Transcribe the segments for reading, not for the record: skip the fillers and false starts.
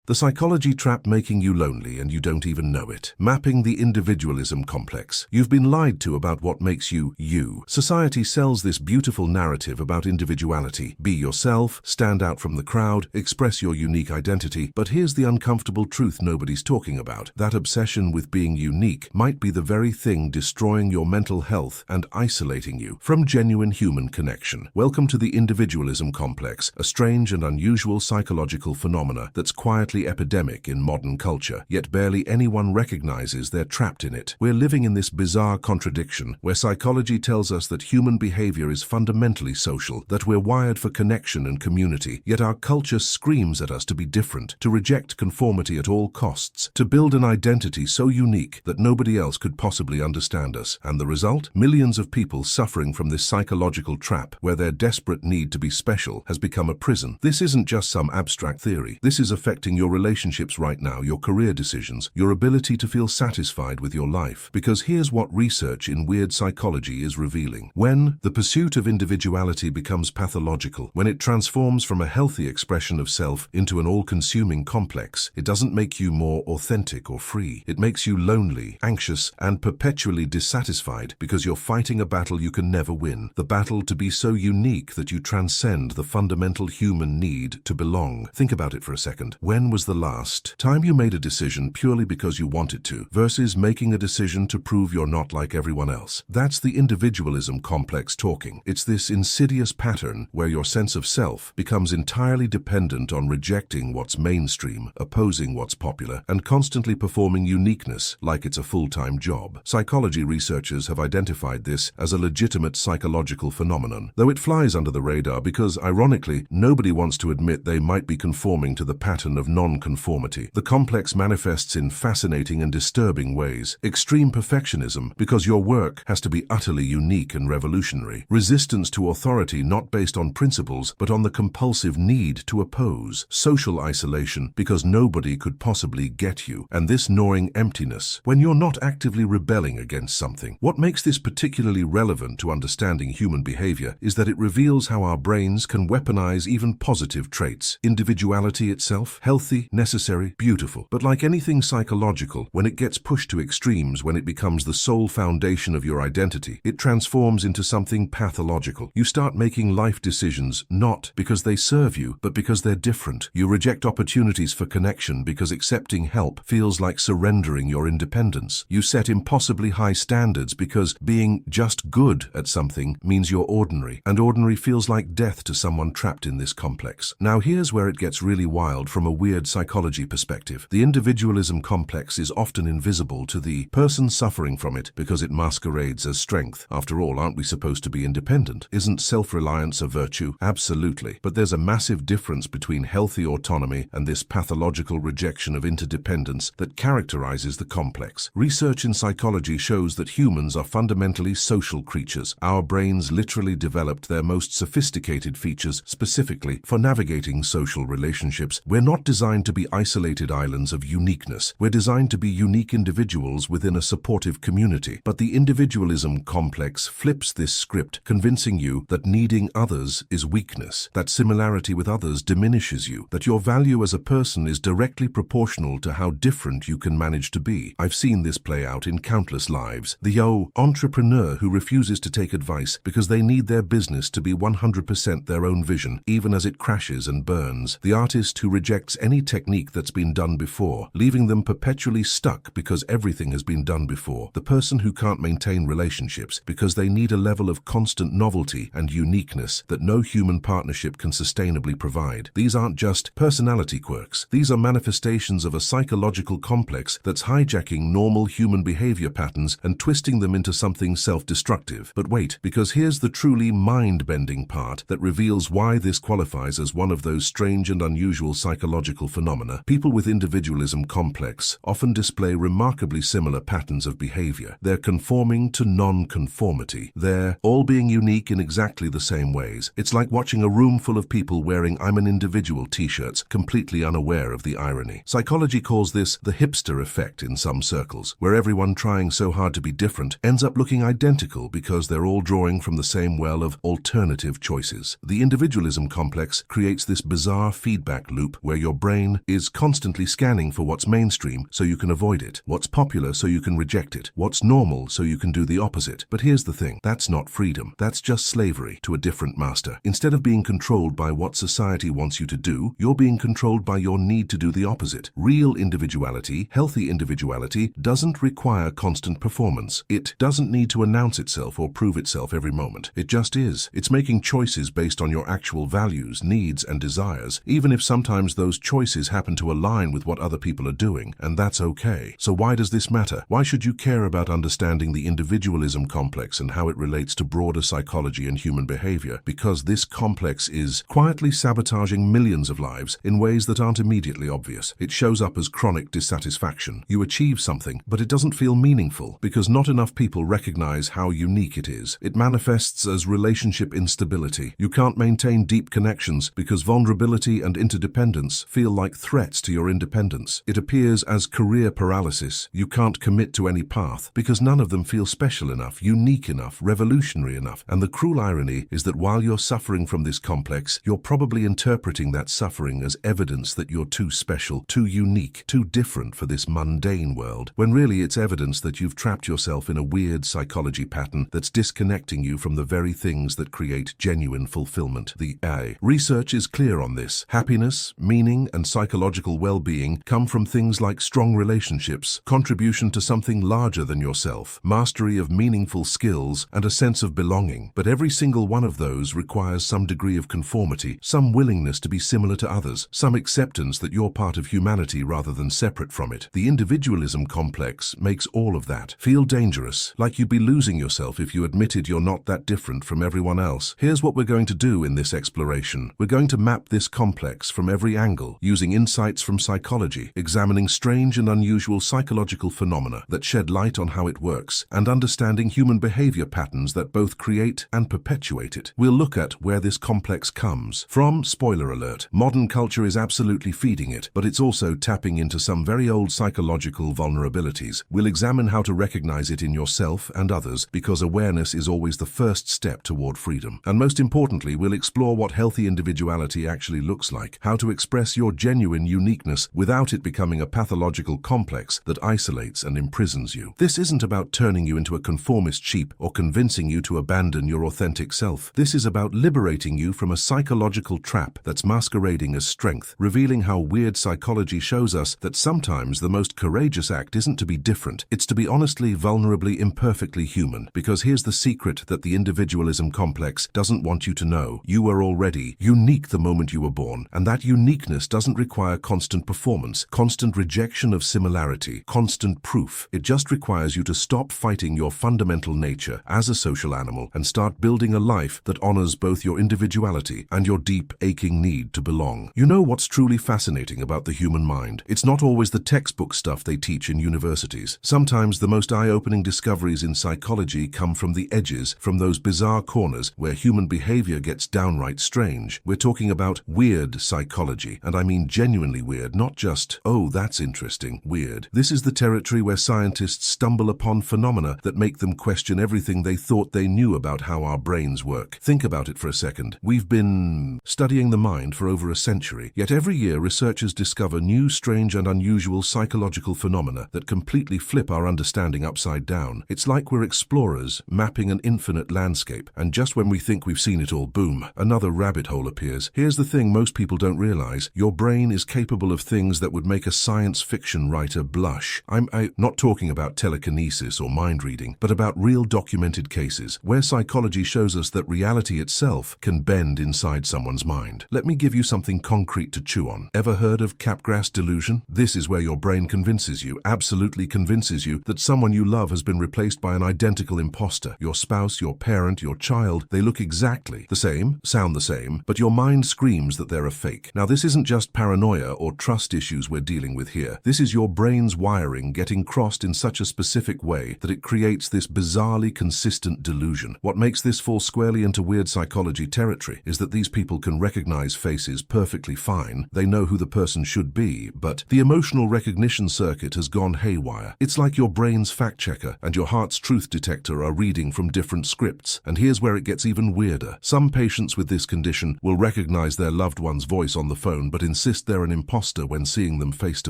The psychology trap making you lonely and you don't even know it. Mapping the individualism complex. You've been lied to about what makes you, you. Society sells this beautiful narrative about individuality. Be yourself, stand out from the crowd, express your unique identity. But here's the uncomfortable truth nobody's talking about. That obsession with being unique might be the very thing destroying your mental health and isolating you from genuine human connection. Welcome to the individualism complex, a strange and unusual psychological phenomena that's quietly epidemic in modern culture, yet barely anyone recognizes they're trapped in it. We're living in this bizarre contradiction where psychology tells us that human behavior is fundamentally social, that we're wired for connection and community, yet our culture screams at us to be different, to reject conformity at all costs, to build an identity so unique that nobody else could possibly understand us. And the result? Millions of people suffering from this psychological trap where their desperate need to be special has become a prison. This isn't just some abstract theory. This is affecting your relationships right now, your career decisions, your ability to feel satisfied with your life. Because here's what research in weird psychology is revealing. When the pursuit of individuality becomes pathological, when it transforms from a healthy expression of self into an all-consuming complex, it doesn't make you more authentic or free. It makes you lonely, anxious, and perpetually dissatisfied because you're fighting a battle you can never win. The battle to be so unique that you transcend the fundamental human need to belong. Think about it for a second. When was the last time you made a decision purely because you wanted to, versus making a decision to prove you're not like everyone else? That's the individualism complex talking. It's this insidious pattern where your sense of self becomes entirely dependent on rejecting what's mainstream, opposing what's popular, and constantly performing uniqueness like it's a full-time job. Psychology researchers have identified this as a legitimate psychological phenomenon, though it flies under the radar because, ironically, nobody wants to admit they might be conforming to the pattern of non-conformity. The complex manifests in fascinating and disturbing ways. Extreme perfectionism, because your work has to be utterly unique and revolutionary. Resistance to authority not based on principles, but on the compulsive need to oppose. Social isolation, because nobody could possibly get you. And this gnawing emptiness, when you're not actively rebelling against something. What makes this particularly relevant to understanding human behavior is that it reveals how our brains can weaponize even positive traits. Individuality itself, healthy, necessary, beautiful. But like anything psychological, when it gets pushed to extremes, when it becomes the sole foundation of your identity, it transforms into something pathological. You start making life decisions not because they serve you, but because they're different. You reject opportunities for connection because accepting help feels like surrendering your independence. You set impossibly high standards because being just good at something means you're ordinary, and ordinary feels like death to someone trapped in this complex. Now here's where it gets really wild from a weird psychology perspective. The individualism complex is often invisible to the person suffering from it because it masquerades as strength. After all, aren't we supposed to be independent? Isn't self-reliance a virtue? Absolutely. But there's a massive difference between healthy autonomy and this pathological rejection of interdependence that characterizes the complex. Research in psychology shows that humans are fundamentally social creatures. Our brains literally developed their most sophisticated features specifically for navigating social relationships. We're not designed to be isolated islands of uniqueness. We're designed to be unique individuals within a supportive community. But the individualism complex flips this script, convincing you that needing others is weakness, that similarity with others diminishes you, that your value as a person is directly proportional to how different you can manage to be. I've seen this play out in countless lives. The entrepreneur who refuses to take advice because they need their business to be 100% their own vision, even as it crashes and burns. The artist who rejects any technique that's been done before, leaving them perpetually stuck because everything has been done before. The person who can't maintain relationships because they need a level of constant novelty and uniqueness that no human partnership can sustainably provide. These aren't just personality quirks. These are manifestations of a psychological complex that's hijacking normal human behavior patterns and twisting them into something self-destructive. But wait, because here's the truly mind-bending part that reveals why this qualifies as one of those strange and unusual psychological phenomena. People with individualism complex often display remarkably similar patterns of behavior. They're conforming to non-conformity. They're all being unique in exactly the same ways. It's like watching a room full of people wearing "I'm an individual" t-shirts, completely unaware of the irony. Psychology calls this the hipster effect in some circles, where everyone trying so hard to be different ends up looking identical because they're all drawing from the same well of alternative choices. The individualism complex creates this bizarre feedback loop where your brain brain is constantly scanning for what's mainstream so you can avoid it, what's popular so you can reject it, what's normal so you can do the opposite. But here's the thing, that's not freedom. That's just slavery to a different master. Instead of being controlled by what society wants you to do, you're being controlled by your need to do the opposite. Real individuality, healthy individuality, doesn't require constant performance. It doesn't need to announce itself or prove itself every moment. It just is. It's making choices based on your actual values, needs, and desires, even if sometimes those choices happen to align with what other people are doing, and that's okay. So why does this matter? Why should you care about understanding the individualism complex and how it relates to broader psychology and human behavior? Because this complex is quietly sabotaging millions of lives in ways that aren't immediately obvious. It shows up as chronic dissatisfaction. You achieve something, but it doesn't feel meaningful because not enough people recognize how unique it is. It manifests as relationship instability. You can't maintain deep connections because vulnerability and interdependence feel like threats to your independence. It appears as career paralysis. You can't commit to any path because none of them feel special enough, unique enough, revolutionary enough. And the cruel irony is that while you're suffering from this complex, you're probably interpreting that suffering as evidence that you're too special, too unique, too different for this mundane world, when really it's evidence that you've trapped yourself in a weird psychology pattern that's disconnecting you from the very things that create genuine fulfillment. The I. Research is clear on this. Happiness, meaning, and psychological well-being come from things like strong relationships, contribution to something larger than yourself, mastery of meaningful skills, and a sense of belonging. But every single one of those requires some degree of conformity, some willingness to be similar to others, some acceptance that you're part of humanity rather than separate from it. The individualism complex makes all of that feel dangerous, like you'd be losing yourself if you admitted you're not that different from everyone else. Here's what we're going to do in this exploration. We're going to map this complex from every angle, using insights from psychology, examining strange and unusual psychological phenomena that shed light on how it works, and understanding human behavior patterns that both create and perpetuate it. We'll look at where this complex comes from. Spoiler alert, modern culture is absolutely feeding it, but it's also tapping into some very old psychological vulnerabilities. We'll examine how to recognize it in yourself and others, because awareness is always the first step toward freedom. And most importantly, we'll explore what healthy individuality actually looks like, how to express your genuine uniqueness without it becoming a pathological complex that isolates and imprisons you. This isn't about turning you into a conformist sheep or convincing you to abandon your authentic self. This is about liberating you from a psychological trap that's masquerading as strength, revealing how weird psychology shows us that sometimes the most courageous act isn't to be different, it's to be honestly, vulnerably, imperfectly human. Because here's the secret that the individualism complex doesn't want you to know. You were already unique the moment you were born, and that uniqueness doesn't require constant performance, constant rejection of similarity, constant proof. It just requires you to stop fighting your fundamental nature as a social animal and start building a life that honors both your individuality and your deep, aching need to belong. You know what's truly fascinating about the human mind? It's not always the textbook stuff they teach in universities. Sometimes the most eye-opening discoveries in psychology come from the edges, from those bizarre corners where human behavior gets downright strange. We're talking about weird psychology, and I mean genuinely weird, not just, oh, that's interesting, weird. This is the territory where scientists stumble upon phenomena that make them question everything they thought they knew about how our brains work. Think about it for a second. We've been studying the mind for over a century, yet every year researchers discover new, strange, and unusual psychological phenomena that completely flip our understanding upside down. It's like we're explorers mapping an infinite landscape, and just when we think we've seen it all, boom, another rabbit hole appears. Here's the thing most people don't realize. Your brain is capable of things that would make a science fiction writer blush. I'm not talking about telekinesis or mind reading, but about real documented cases where psychology shows us that reality itself can bend inside someone's mind. Let me give you something concrete to chew on. Ever heard of Capgras delusion? This is where your brain convinces you, absolutely convinces you, that someone you love has been replaced by an identical imposter. Your spouse, your parent, your child, they look exactly the same, sound the same, but your mind screams that they're a fake. Now, this isn't just paranoia or trust issues we're dealing with here. This is your brain's wiring getting crossed in such a specific way that it creates this bizarrely consistent delusion. What makes this fall squarely into weird psychology territory is that these people can recognize faces perfectly fine. They know who the person should be, but the emotional recognition circuit has gone haywire. It's like your brain's fact checker and your heart's truth detector are reading from different scripts. And here's where it gets even weirder. Some patients with this condition will recognize their loved one's voice on the phone, but instead insist they're an imposter when seeing them face to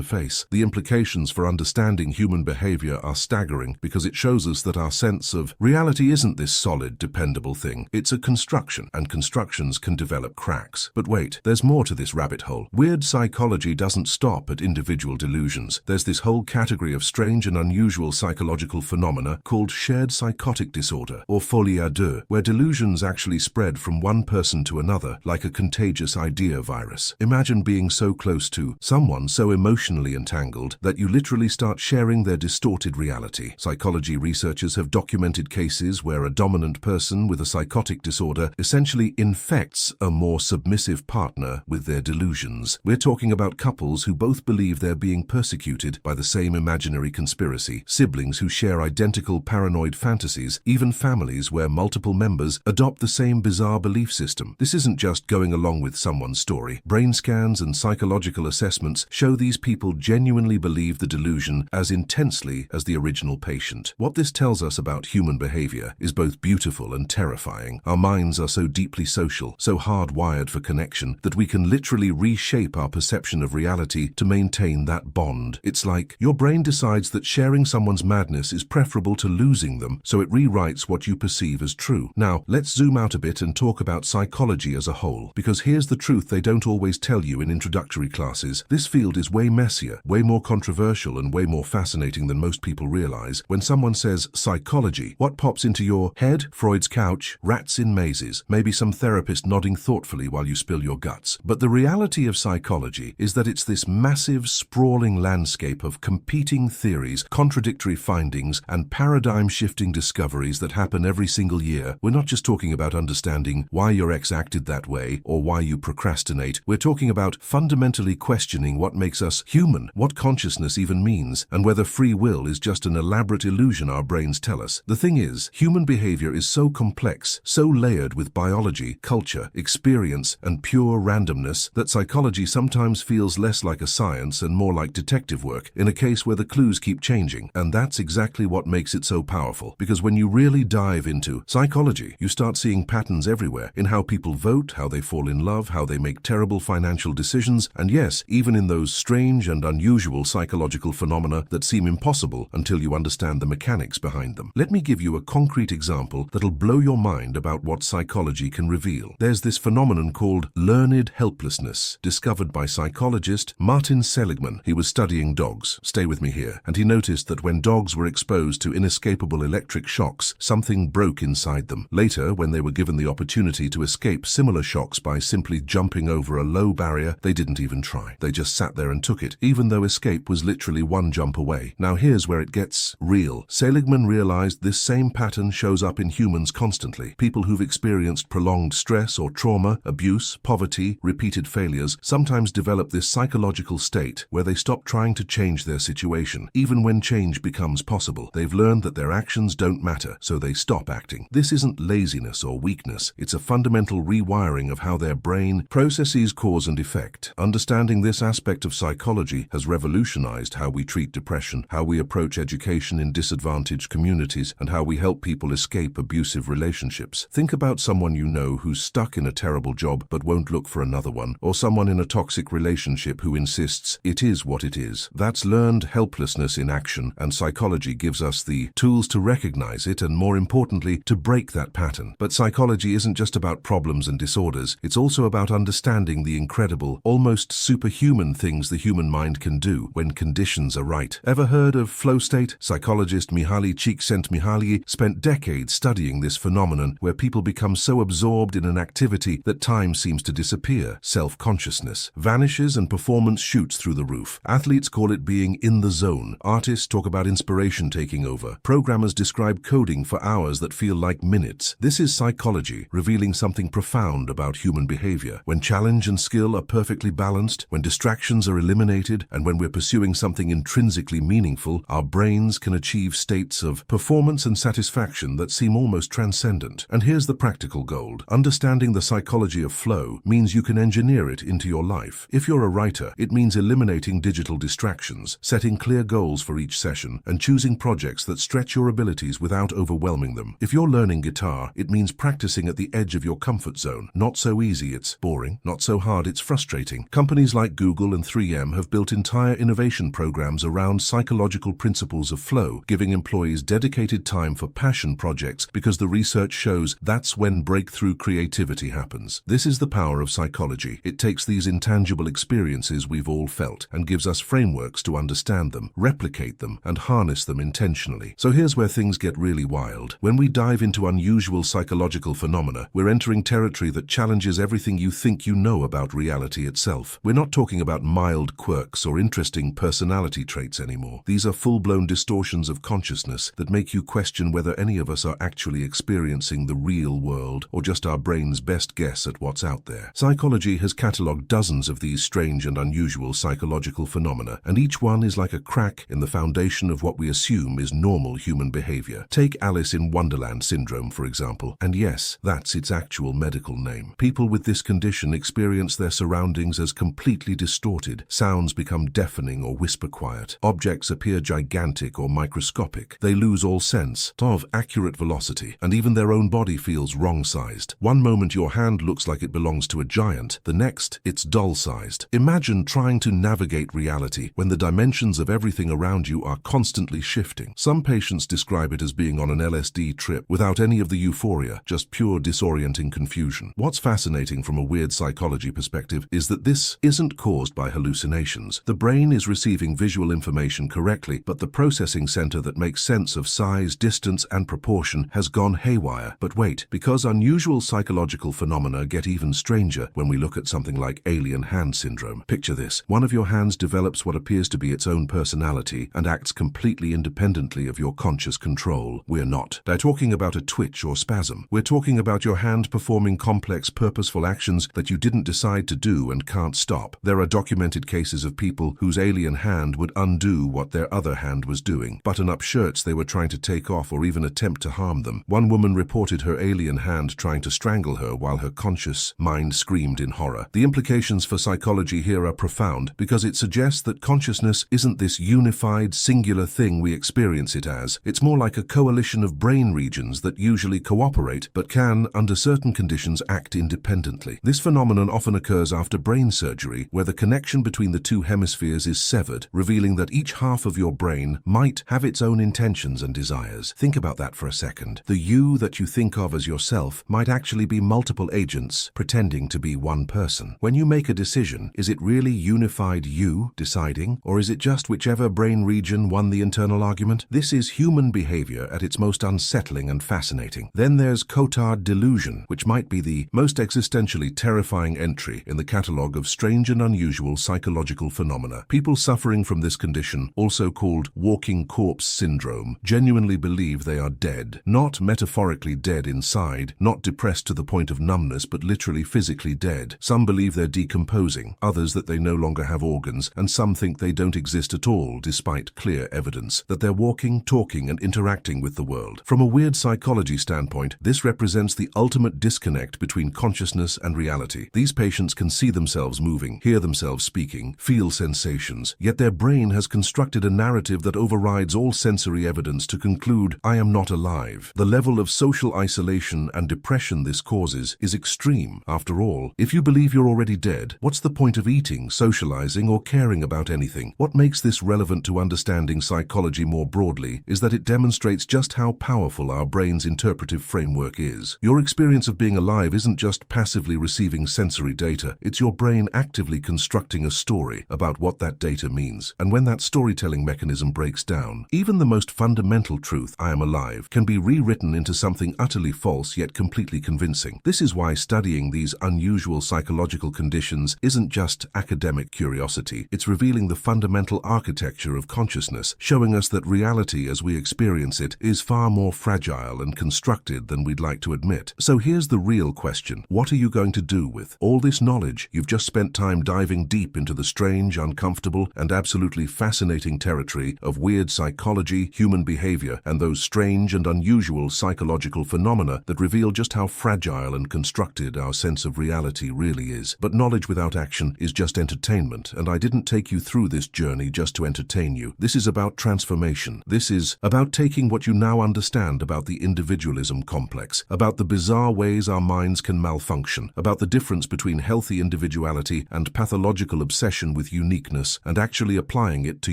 face. The implications for understanding human behavior are staggering because it shows us that our sense of reality isn't this solid, dependable thing. It's a construction, and constructions can develop cracks. But wait, there's more to this rabbit hole. Weird psychology doesn't stop at individual delusions. There's this whole category of strange and unusual psychological phenomena called shared psychotic disorder, or folie à deux, where delusions actually spread from one person to another like a contagious idea virus. Imagine being so close to someone so emotionally entangled that you literally start sharing their distorted reality. Psychology researchers have documented cases where a dominant person with a psychotic disorder essentially infects a more submissive partner with their delusions. We're talking about couples who both believe they're being persecuted by the same imaginary conspiracy, siblings who share identical paranoid fantasies, even families where multiple members adopt the same bizarre belief system. This isn't just going along with someone's story. Brain scans and psychological assessments show these people genuinely believe the delusion as intensely as the original patient. What this tells us about human behavior is both beautiful and terrifying. Our minds are so deeply social, so hardwired for connection, that we can literally reshape our perception of reality to maintain that bond. It's like your brain decides that sharing someone's madness is preferable to losing them, so it rewrites what you perceive as true. Now, let's zoom out a bit and talk about psychology as a whole, because here's the truth they don't always tell you in introductory classes. This field is way messier, way more controversial, and way more fascinating than most people realize. When someone says psychology, what pops into your head? Freud's couch, rats in mazes, maybe some therapist nodding thoughtfully while you spill your guts. But the reality of psychology is that it's this massive, sprawling landscape of competing theories, contradictory findings, and paradigm-shifting discoveries that happen every single year. We're not just talking about understanding why your ex acted that way or why you procrastinate. We're talking about fundamentally questioning what makes us human, what consciousness even means, and whether free will is just an elaborate illusion our brains tell us. The thing is, human behavior is so complex, so layered with biology, culture, experience, and pure randomness that psychology sometimes feels less like a science and more like detective work in a case where the clues keep changing. And that's exactly what makes it so powerful, because when you really dive into psychology, you start seeing patterns everywhere in how people vote, how they fall in love, how they make terrible financial decisions, and yes, even in those strange and unusual psychological phenomena that seem impossible until you understand the mechanics behind them. Let me give you a concrete example that'll blow your mind about what psychology can reveal. There's this phenomenon called learned helplessness, discovered by psychologist Martin Seligman. He was studying dogs. Stay with me here. And he noticed that when dogs were exposed to inescapable electric shocks, something broke inside them. Later, when they were given the opportunity to escape similar shocks by simply jumping over a low barrier, they didn't even try. They just sat there and took it, even though escape was literally one jump away. Now here's where it gets real. Seligman realized this same pattern shows up in humans constantly. People who've experienced prolonged stress or trauma, abuse, poverty, repeated failures, sometimes develop this psychological state where they stop trying to change their situation. Even when change becomes possible, they've learned that their actions don't matter, so they stop acting. This isn't laziness or weakness. It's a fundamental rewiring of how their brain processes cause and effect. Understanding this aspect of psychology has revolutionized how we treat depression, how we approach education in disadvantaged communities, and how we help people escape abusive relationships. Think about someone you know who's stuck in a terrible job but won't look for another one, or someone in a toxic relationship who insists it is what it is. That's learned helplessness in action, and psychology gives us the tools to recognize it and, more importantly, to break that pattern. But psychology isn't just about problems and disorders. It's also about understanding the incredible, almost superhuman things the human mind can do when conditions are right. Ever heard of flow state? Psychologist Mihaly Csikszentmihalyi spent decades studying this phenomenon where people become so absorbed in an activity that time seems to disappear. Self-consciousness vanishes and performance shoots through the roof. Athletes call it being in the zone. Artists talk about inspiration taking over. Programmers describe coding for hours that feel like minutes. This is psychology, revealing something profound about human behavior. When challenge and skill are perfectly balanced, when distractions are eliminated, and when we're pursuing something intrinsically meaningful, our brains can achieve states of performance and satisfaction that seem almost transcendent. And here's the practical gold. Understanding the psychology of flow means you can engineer it into your life. If you're a writer, it means eliminating digital distractions, setting clear goals for each session, and choosing projects that stretch your abilities without overwhelming them. If you're learning guitar, it means practicing at the edge of your comfort zone. Not so easy, it's boring. Not so hard, it's frustrating. innovating. Companies like Google and 3M have built entire innovation programs around psychological principles of flow, giving employees dedicated time for passion projects because the research shows that's when breakthrough creativity happens. This is the power of psychology. It takes these intangible experiences we've all felt and gives us frameworks to understand them, replicate them, and harness them intentionally. So here's where things get really wild. When we dive into unusual psychological phenomena, we're entering territory that challenges everything you think you know about reality itself. We're not talking about mild quirks or interesting personality traits anymore. These are full-blown distortions of consciousness that make you question whether any of us are actually experiencing the real world or just our brain's best guess at what's out there. Psychology has catalogued dozens of these strange and unusual psychological phenomena, and each one is like a crack in the foundation of what we assume is normal human behavior. Take Alice in Wonderland syndrome, for example, and yes, that's its actual medical name. People with this condition experience their surroundings as completely distorted. Sounds become deafening or whisper quiet. Objects appear gigantic or microscopic. They lose all sense of accurate velocity, and even their own body feels wrong-sized. One moment your hand looks like it belongs to a giant, the next it's dull-sized. Imagine trying to navigate reality when the dimensions of everything around you are constantly shifting. Some patients describe it as being on an LSD trip without any of the euphoria, just pure disorienting confusion. What's fascinating from a weird psychology perspective is that this isn't caused by hallucinations. The brain is receiving visual information correctly, but the processing center that makes sense of size, distance, and proportion has gone haywire. But wait, because unusual psychological phenomena get even stranger when we look at something like alien hand syndrome. Picture this. One of your hands develops what appears to be its own personality and acts completely independently of your conscious control. We're not talking about a twitch or spasm. We're talking about your hand performing complex, purposeful actions that you didn't decide to do and can't stop. There are documented cases of people whose alien hand would undo what their other hand was doing, button up shirts they were trying to take off, or even attempt to harm them. One woman reported her alien hand trying to strangle her while her conscious mind screamed in horror. The implications for psychology here are profound because it suggests that consciousness isn't this unified, singular thing we experience it as. It's more like a coalition of brain regions that usually cooperate but can, under certain conditions, act independently. This phenomenon often occurs after brain surgery, where the connection between the two hemispheres is severed, revealing that each half of your brain might have its own intentions and desires. Think about that for a second. The you that you think of as yourself might actually be multiple agents pretending to be one person. When you make a decision, is it really unified you deciding, or is it just whichever brain region won the internal argument? This is human behavior at its most unsettling and fascinating. Then there's Cotard delusion, which might be the most existentially terrifying entry in the catalogue of strange and unusual psychological phenomena. People suffering from this condition, also called walking corpse syndrome, genuinely believe they are dead. Not metaphorically dead inside, not depressed to the point of numbness, but literally physically dead. Some believe they're decomposing, others that they no longer have organs, and some think they don't exist at all despite clear evidence that they're walking, talking, and interacting with the world. From a weird psychology standpoint, this represents the ultimate disconnect between consciousness and reality. These patients can see themselves moving, hear themselves speaking, feel sensations, yet their brain has constructed a narrative that overrides all sensory evidence to conclude, I am not alive. The level of social isolation and depression this causes is extreme. After all, if you believe you're already dead, what's the point of eating, socializing, or caring about anything? What makes this relevant to understanding psychology more broadly is that it demonstrates just how powerful our brain's interpretive framework is. Your experience of being alive isn't just passively receiving sensory data, it's your brain actively constructing a story about what that data means. And when that storytelling mechanism breaks down, even the most fundamental truth, I am alive, can be rewritten into something utterly false yet completely convincing. This is why studying these unusual psychological conditions isn't just academic curiosity, it's revealing the fundamental architecture of consciousness, showing us that reality as we experience it is far more fragile and constructed than we'd like to admit. So here's the real question. What are you going to do with all this knowledge? You've just spent time diving deep into the strange, uncomfortable, and absolutely fascinating territory of weird psychology, human behavior, and those strange and unusual psychological phenomena that reveal just how fragile and constructed our sense of reality really is. But knowledge without action is just entertainment, and I didn't take you through this journey just to entertain you. This is about transformation. This is about taking what you now understand about the individualism complex, about the bizarre ways our minds can malfunction, about the difference between healthy individuals individuality and pathological obsession with uniqueness and actually applying it to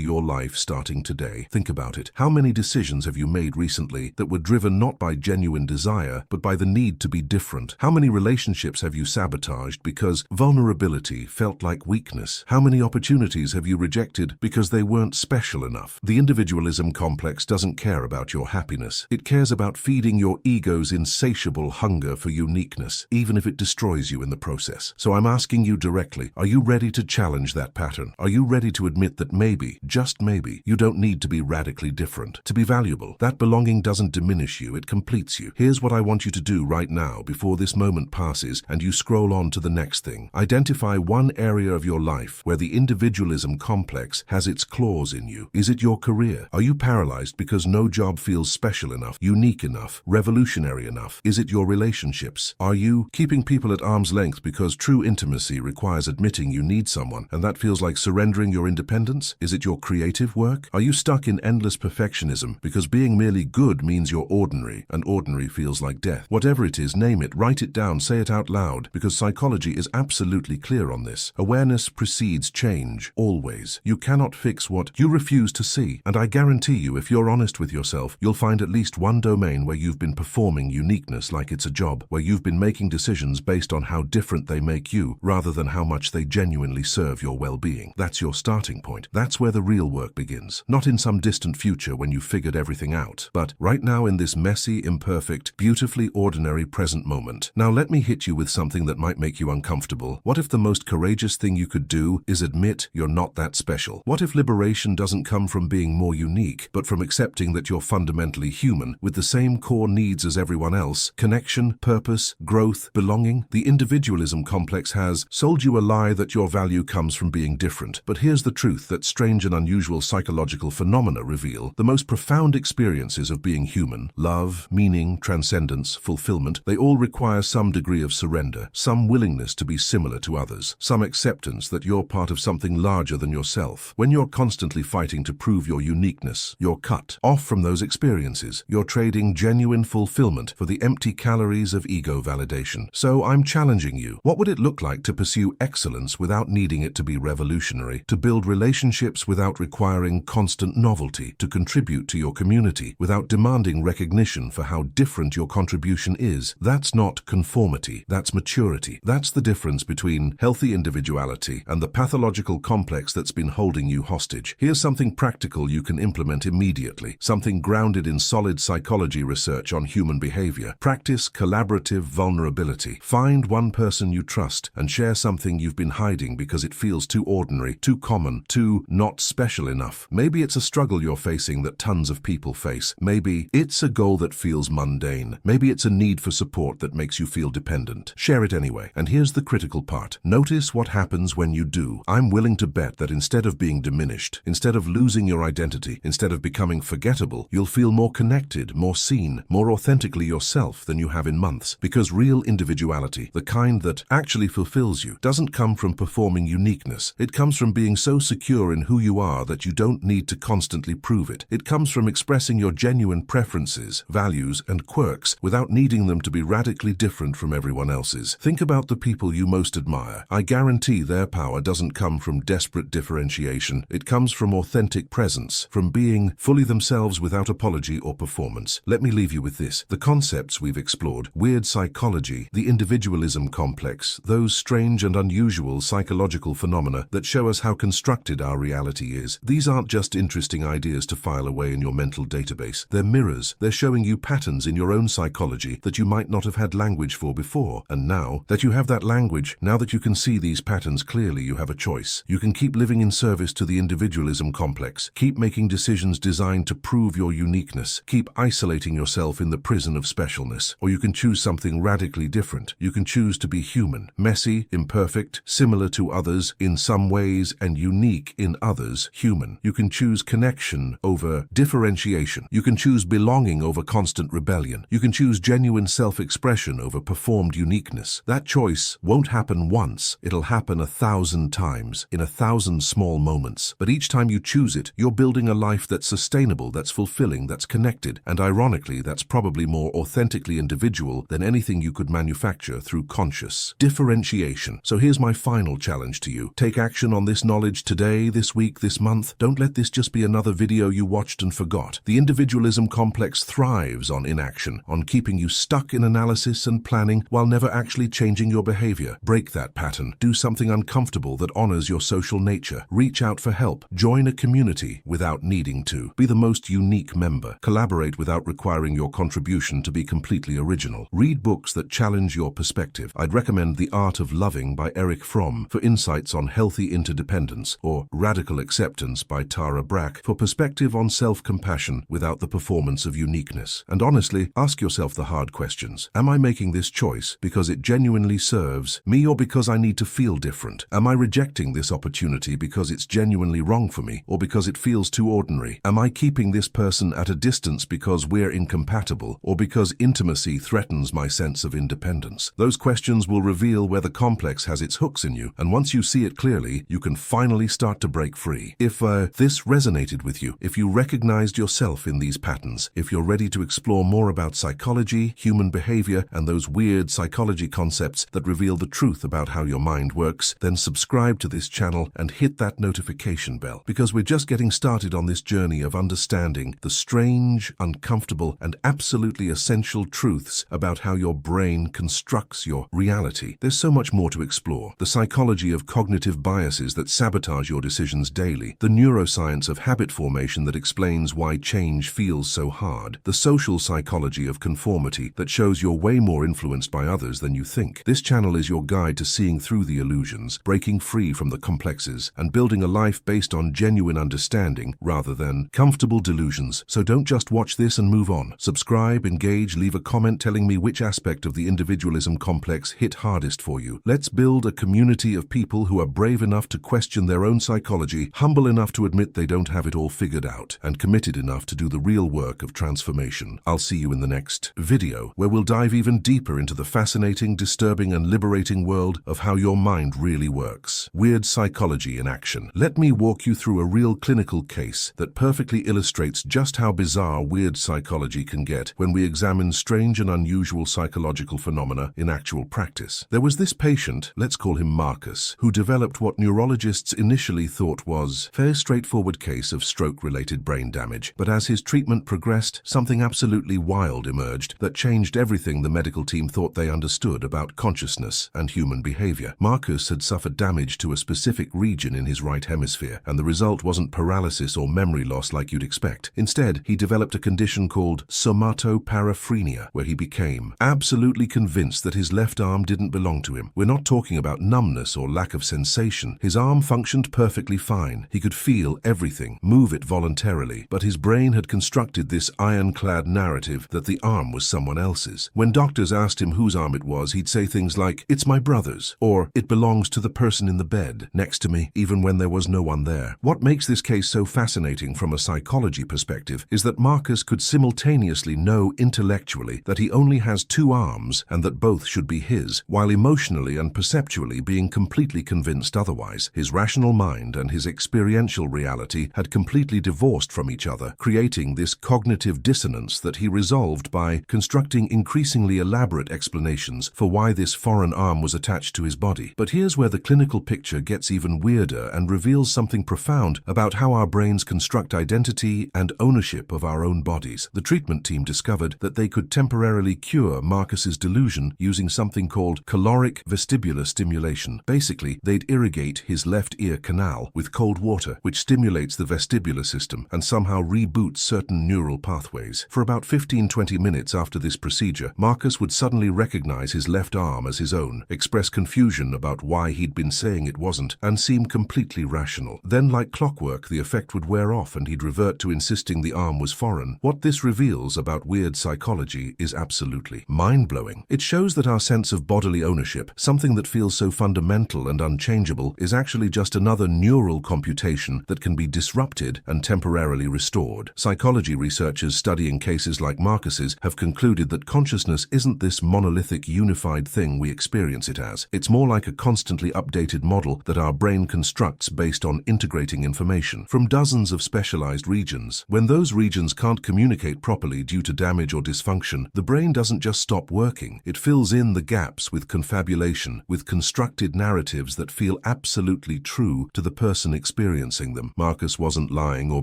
your life starting today. Think about it. How many decisions have you made recently that were driven not by genuine desire, but by the need to be different? How many relationships have you sabotaged because vulnerability felt like weakness? How many opportunities have you rejected because they weren't special enough? The individualism complex doesn't care about your happiness. It cares about feeding your ego's insatiable hunger for uniqueness, even if it destroys you in the process. So I'm asking you directly, are you ready to challenge that pattern? Are you ready to admit that maybe, just maybe, you don't need to be radically different to be valuable? That belonging doesn't diminish you, it completes you. Here's what I want you to do right now before this moment passes and you scroll on to the next thing. Identify one area of your life where the individualism complex has its claws in you. Is it your career? Are you paralyzed because no job feels special enough, unique enough, revolutionary enough? Is it your relationships? Are you keeping people at arm's length because true intimacy requires admitting you need someone and that feels like surrendering your independence? Is it your creative work? Are you stuck in endless perfectionism because being merely good means you're ordinary and ordinary feels like death? Whatever it is, name it, write it down, say it out loud, because psychology is absolutely clear on this. Awareness precedes change, always. You cannot fix what you refuse to see, and I guarantee you, if you're honest with yourself, you'll find at least one domain where you've been performing uniqueness like it's a job, where you've been making decisions based on how different they make you, rather than how much they genuinely serve your well-being. That's your starting point. That's where the real work begins. Not in some distant future when you've figured everything out, but right now in this messy, imperfect, beautifully ordinary present moment. Now let me hit you with something that might make you uncomfortable. What if the most courageous thing you could do is admit you're not that special? What if liberation doesn't come from being more unique, but from accepting that you're fundamentally human, with the same core needs as everyone else? Connection, purpose, growth, belonging. The individualism complex has sold you a lie that your value comes from being different. But here's the truth that strange and unusual psychological phenomena reveal. The most profound experiences of being human, love, meaning, transcendence, fulfillment, they all require some degree of surrender, some willingness to be similar to others, some acceptance that you're part of something larger than yourself. When you're constantly fighting to prove your uniqueness, you're cut off from those experiences. You're trading genuine fulfillment for the empty calories of ego validation. So I'm challenging you. What would it look like to pursue excellence without needing it to be revolutionary, to build relationships without requiring constant novelty, to contribute to your community without demanding recognition for how different your contribution is? That's not conformity, that's maturity. That's the difference between healthy individuality and the pathological complex that's been holding you hostage. Here's something practical you can implement immediately, something grounded in solid psychology research on human behavior. Practice collaborative vulnerability. Find one person you trust and share something you've been hiding because it feels too ordinary, too common, too not special enough. Maybe it's a struggle you're facing that tons of people face. Maybe it's a goal that feels mundane. Maybe it's a need for support that makes you feel dependent. Share it anyway. And here's the critical part. Notice what happens when you do. I'm willing to bet that instead of being diminished, instead of losing your identity, instead of becoming forgettable, you'll feel more connected, more seen, more authentically yourself than you have in months. Because real individuality, the kind that actually fulfills you, doesn't come from performing uniqueness. It comes from being so secure in who you are that you don't need to constantly prove it. It comes from expressing your genuine preferences, values, and quirks without needing them to be radically different from everyone else's. Think about the people you most admire. I guarantee their power doesn't come from desperate differentiation. It comes from authentic presence, from being fully themselves without apology or performance. Let me leave you with this. The concepts we've explored, weird psychology, the individualism complex, those strange and unusual psychological phenomena that show us how constructed our reality is. These aren't just interesting ideas to file away in your mental database. They're mirrors. They're showing you patterns in your own psychology that you might not have had language for before. And now that you have that language, now that you can see these patterns clearly, you have a choice. You can keep living in service to the individualism complex, keep making decisions designed to prove your uniqueness, keep isolating yourself in the prison of specialness, or you can choose something radically different. You can choose to be human, messy, imperfect, similar to others in some ways and unique in others, human. You can choose connection over differentiation. You can choose belonging over constant rebellion. You can choose genuine self-expression over performed uniqueness. That choice won't happen once. It'll happen 1,000 times, in 1,000 small moments. But each time you choose it, you're building a life that's sustainable, that's fulfilling, that's connected, and ironically, that's probably more authentically individual than anything you could manufacture through conscious differentiation. action. So here's my final challenge to you. Take action on this knowledge today, this week, this month. Don't let this just be another video you watched and forgot. The individualism complex thrives on inaction, on keeping you stuck in analysis and planning while never actually changing your behavior. Break that pattern. Do something uncomfortable that honors your social nature. Reach out for help. Join a community without needing to. Be the most unique member. Collaborate without requiring your contribution to be completely original. Read books that challenge your perspective. I'd recommend The Art of Loving by Erich Fromm for insights on healthy interdependence, or Radical Acceptance by Tara Brach for perspective on self-compassion without the performance of uniqueness. And honestly, ask yourself the hard questions. Am I making this choice because it genuinely serves me or because I need to feel different? Am I rejecting this opportunity because it's genuinely wrong for me or because it feels too ordinary? Am I keeping this person at a distance because we're incompatible or because intimacy threatens my sense of independence? Those questions will reveal where the complex has its hooks in you, and once you see it clearly, you can finally start to break free. If this resonated with you, if you recognized yourself in these patterns, if you're ready to explore more about psychology, human behavior, and those weird psychology concepts that reveal the truth about how your mind works, then subscribe to this channel and hit that notification bell, because we're just getting started on this journey of understanding the strange, uncomfortable, and absolutely essential truths about how your brain constructs your reality. There's so much more to explore. The psychology of cognitive biases that sabotage your decisions daily, the neuroscience of habit formation that explains why change feels so hard, the social psychology of conformity that shows you're way more influenced by others than you think. This channel is your guide to seeing through the illusions, breaking free from the complexes, and building a life based on genuine understanding rather than comfortable delusions. So don't just watch this and move on. Subscribe, engage, leave a comment telling me which aspect of the individualism complex hit hardest for you. Let's build a community of people who are brave enough to question their own psychology, humble enough to admit they don't have it all figured out, and committed enough to do the real work of transformation. I'll see you in the next video, where we'll dive even deeper into the fascinating, disturbing, and liberating world of how your mind really works. Weird psychology in action. Let me walk you through a real clinical case that perfectly illustrates just how bizarre weird psychology can get when we examine strange and unusual psychological phenomena in actual practice. There was this patient, let's call him Marcus, who developed what neurologists initially thought was a fairly straightforward case of stroke-related brain damage. But as his treatment progressed, something absolutely wild emerged that changed everything the medical team thought they understood about consciousness and human behavior. Marcus had suffered damage to a specific region in his right hemisphere, and the result wasn't paralysis or memory loss like you'd expect. Instead, he developed a condition called somatoparaphrenia, where he became absolutely convinced that his left arm didn't belong to him. We're not talking about numbness or lack of sensation. His arm functioned perfectly fine. He could feel everything, move it voluntarily, but his brain had constructed this ironclad narrative that the arm was someone else's. When doctors asked him whose arm it was, he'd say things like, "It's my brother's," or "It belongs to the person in the bed next to me," even when there was no one there. What makes this case so fascinating from a psychology perspective is that Marcus could simultaneously know intellectually that he only has two arms and that both should be his, while emotionally and perceptually being completely convinced otherwise. His rational mind and his experiential reality had completely divorced from each other, creating this cognitive dissonance that he resolved by constructing increasingly elaborate explanations for why this foreign arm was attached to his body. But here's where the clinical picture gets even weirder and reveals something profound about how our brains construct identity and ownership of our own bodies. The treatment team discovered that they could temporarily cure Marcus's delusion using something called caloric vestibular stimulation. Basically, they'd irrigate his left ear canal with cold water, which stimulates the vestibular system and somehow reboots certain neural pathways. For about 15-20 minutes after this procedure, Marcus would suddenly recognize his left arm as his own, express confusion about why he'd been saying it wasn't, and seem completely rational. Then, like clockwork, the effect would wear off and he'd revert to insisting the arm was foreign. What this reveals about weird psychology is absolutely mind-blowing. It shows that our sense of bodily ownership, something that feels so fundamental and unchangeable, is actually just another neural computation that can be disrupted and temporarily restored. Psychology researchers studying cases like Marcus's have concluded that consciousness isn't this monolithic, unified thing we experience it as. It's more like a constantly updated model that our brain constructs based on integrating information from dozens of specialized regions. When those regions can't communicate properly due to damage or dysfunction, the brain doesn't just stop working. It fills in the gaps with confabulation, fiction, with constructed narratives that feel absolutely true to the person experiencing them. Marcus wasn't lying or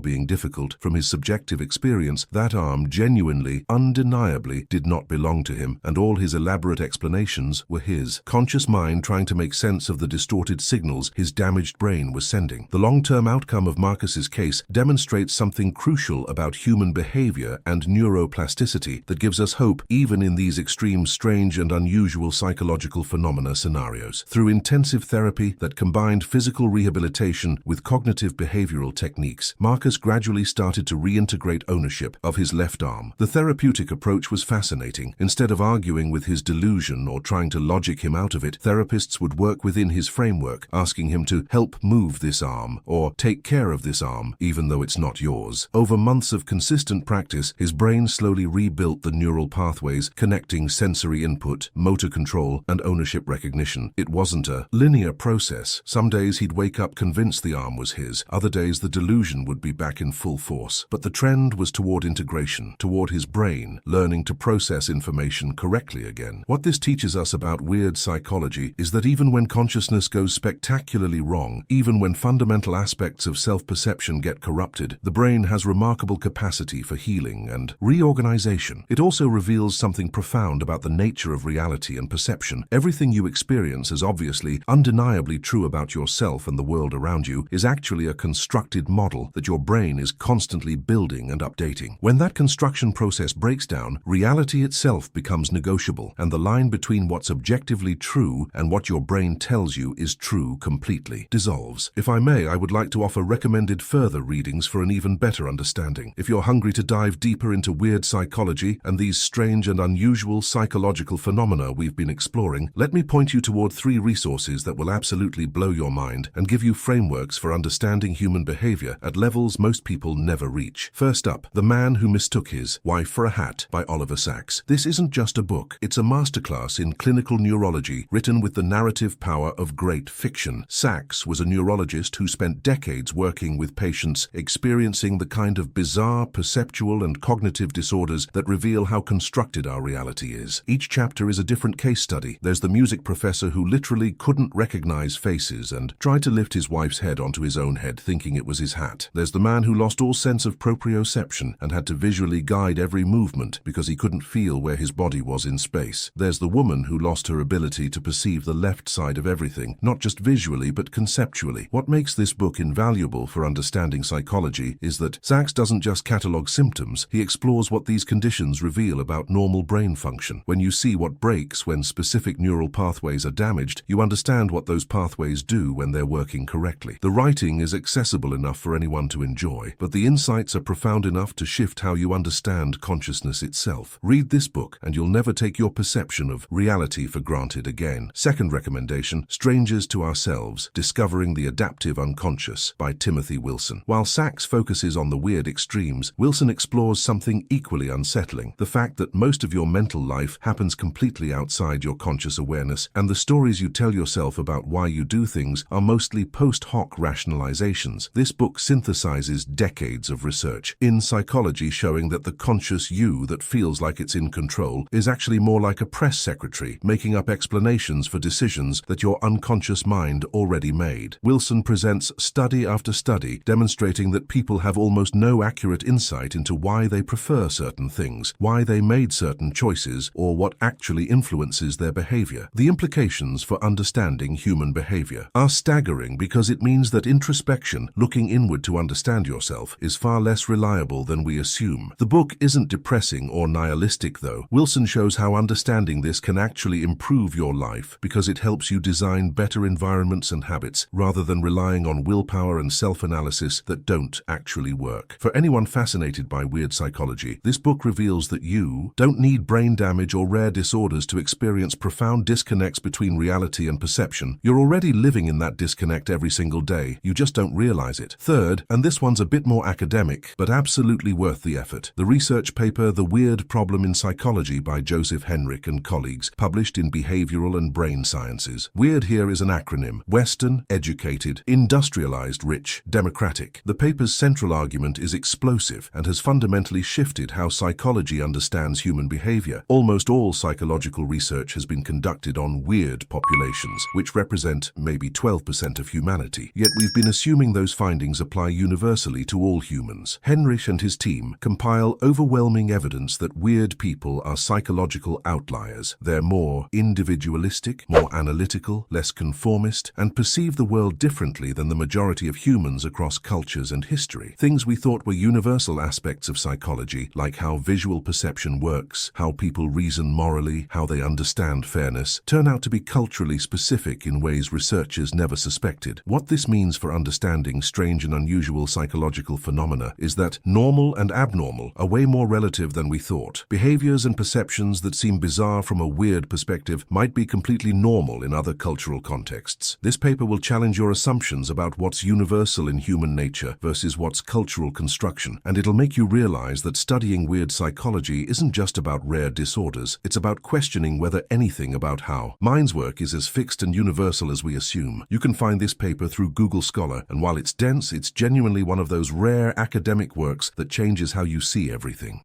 being difficult. From his subjective experience, that arm genuinely, undeniably did not belong to him, and all his elaborate explanations were his conscious mind trying to make sense of the distorted signals his damaged brain was sending. The long-term outcome of Marcus's case demonstrates something crucial about human behavior and neuroplasticity that gives us hope even in these extreme, strange and unusual psychological phenomena scenarios. Through intensive therapy that combined physical rehabilitation with cognitive behavioral techniques, Marcus gradually started to reintegrate ownership of his left arm. The therapeutic approach was fascinating. Instead of arguing with his delusion or trying to logic him out of it, therapists would work within his framework, asking him to help move this arm or take care of this arm, even though it's not yours. Over months of consistent practice, his brain slowly rebuilt the neural pathways connecting sensory input, motor control, and ownership recognition. It wasn't a linear process. Some days he'd wake up convinced the arm was his. Other days the delusion would be back in full force. But the trend was toward integration, toward his brain learning to process information correctly again. What this teaches us about weird psychology is that even when consciousness goes spectacularly wrong, even when fundamental aspects of self-perception get corrupted, the brain has remarkable capacity for healing and reorganization. It also reveals something profound about the nature of reality and perception. Everything you experience as obviously, undeniably true about yourself and the world around you is actually a constructed model that your brain is constantly building and updating. When that construction process breaks down, reality itself becomes negotiable, and the line between what's objectively true and what your brain tells you is true completely dissolves. If I may, I would like to offer recommended further readings for an even better understanding. If you're hungry to dive deeper into weird psychology and these strange and unusual psychological phenomena we've been exploring, let me point you toward 3 resources that will absolutely blow your mind and give you frameworks for understanding human behavior at levels most people never reach. First up, The Man Who Mistook His Wife for a Hat by Oliver Sacks. This isn't just a book, it's a masterclass in clinical neurology written with the narrative power of great fiction. Sacks was a neurologist who spent decades working with patients experiencing the kind of bizarre perceptual and cognitive disorders that reveal how constructed our reality is. Each chapter is a different case study. There's the music professor who literally couldn't recognize faces and tried to lift his wife's head onto his own head thinking it was his hat. There's the man who lost all sense of proprioception and had to visually guide every movement because he couldn't feel where his body was in space. There's the woman who lost her ability to perceive the left side of everything, not just visually but conceptually. What makes this book invaluable for understanding psychology is that Sacks doesn't just catalog symptoms, he explores what these conditions reveal about normal brain function. When you see what breaks when specific neural pathways are damaged, you understand what those pathways do when they're working correctly. The writing is accessible enough for anyone to enjoy, but the insights are profound enough to shift how you understand consciousness itself. Read this book and you'll never take your perception of reality for granted again. Second recommendation, Strangers to Ourselves, Discovering the Adaptive Unconscious by Timothy Wilson. While Sacks focuses on the weird extremes, Wilson explores something equally unsettling, the fact that most of your mental life happens completely outside your conscious awareness, and the stories you tell yourself about why you do things are mostly post hoc rationalizations. This book synthesizes decades of research in psychology showing that the conscious you that feels like it's in control is actually more like a press secretary, making up explanations for decisions that your unconscious mind already made. Wilson presents study after study demonstrating that people have almost no accurate insight into why they prefer certain things, why they made certain choices, or what actually influences their behavior. The implications for understanding human behavior are staggering because it means that introspection, looking inward to understand yourself, is far less reliable than we assume. The book isn't depressing or nihilistic though. Wilson shows how understanding this can actually improve your life because it helps you design better environments and habits rather than relying on willpower and self-analysis that don't actually work. For anyone fascinated by weird psychology, this book reveals that you don't need brain damage or rare disorders to experience profound disconnects between reality and perception. You're already living in that disconnect every single day. You just don't realize it. Third, and this one's a bit more academic, but absolutely worth the effort, the research paper The Weird Problem in Psychology by Joseph Henrich and colleagues, published in Behavioral and Brain Sciences. Weird here is an acronym: Western, educated, industrialized, rich, democratic. The paper's central argument is explosive and has fundamentally shifted how psychology understands human behavior. Almost all psychological research has been conducted on on weird populations, which represent maybe 12% of humanity. Yet we've been assuming those findings apply universally to all humans. Henrich and his team compile overwhelming evidence that weird people are psychological outliers. They're more individualistic, more analytical, less conformist, and perceive the world differently than the majority of humans across cultures and history. Things we thought were universal aspects of psychology, like how visual perception works, how people reason morally, how they understand fairness, turn out to be culturally specific in ways researchers never suspected. What this means for understanding strange and unusual psychological phenomena is that normal and abnormal are way more relative than we thought. Behaviors and perceptions that seem bizarre from a weird perspective might be completely normal in other cultural contexts. This paper will challenge your assumptions about what's universal in human nature versus what's cultural construction, and it'll make you realize that studying weird psychology isn't just about rare disorders, it's about questioning whether anything about how minds work is as fixed and universal as we assume. You can find this paper through Google Scholar, and while it's dense, it's genuinely one of those rare academic works that changes how you see everything.